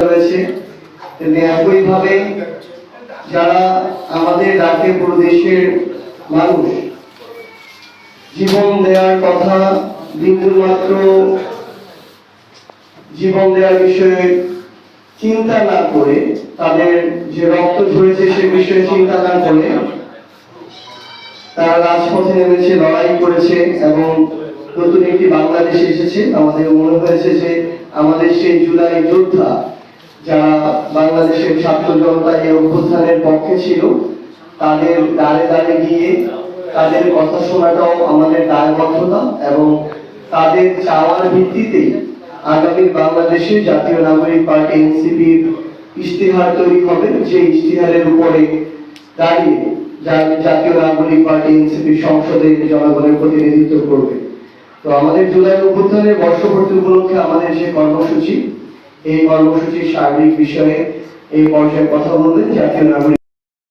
রয়েছে, তেমনি একইভাবে যারা আমাদের ডাকে পুরো দেশের মানুষ জীবন দেওয়ার কথা, বিন্দুমাত্র জীবন দেওয়ার বিষয়ে চিন্তা না করে, তাদের যে রক্ত ঝরেছে সে বিষয়ে চিন্তা না করে তারা রাজপথে নেমেছে, লড়াই করেছে এবং নতুন একটি বাংলাদেশ এসেছে। আমাদের মনে হয়েছে যে আমাদের সেই জুলাই যোদ্ধা যারা বাংলাদেশের ছাত্র জনতা এই অভ্যুত্থানের পক্ষে ছিল, তাদের দ্বারে দ্বারে গিয়ে তাদের কথা শোনাটাও আমাদের দায়বদ্ধতা এবং তাদের চাওয়ার ভিত্তিতেই আগামী বাংলাদেশে জাতীয় নাগরিক পার্টি এনসিপির ইশতেহার তৈরি হবে, যে ইশতেহারের উপরে দাঁড়িয়ে জাতীয় নাগরিক পার্টি এনসিপি সংসদে জনগণের প্রতিনিধিত্ব করবে। তো আমাদের জুলাই অভ্যুত্থানের বর্ষপূর্তি উপলক্ষে আমাদের যে কর্মসূচি, এই কর্মসূচির সার্বিক বিষয়ে এই পর্যায়ে কথা বলবেন জাতীয় নাগরিক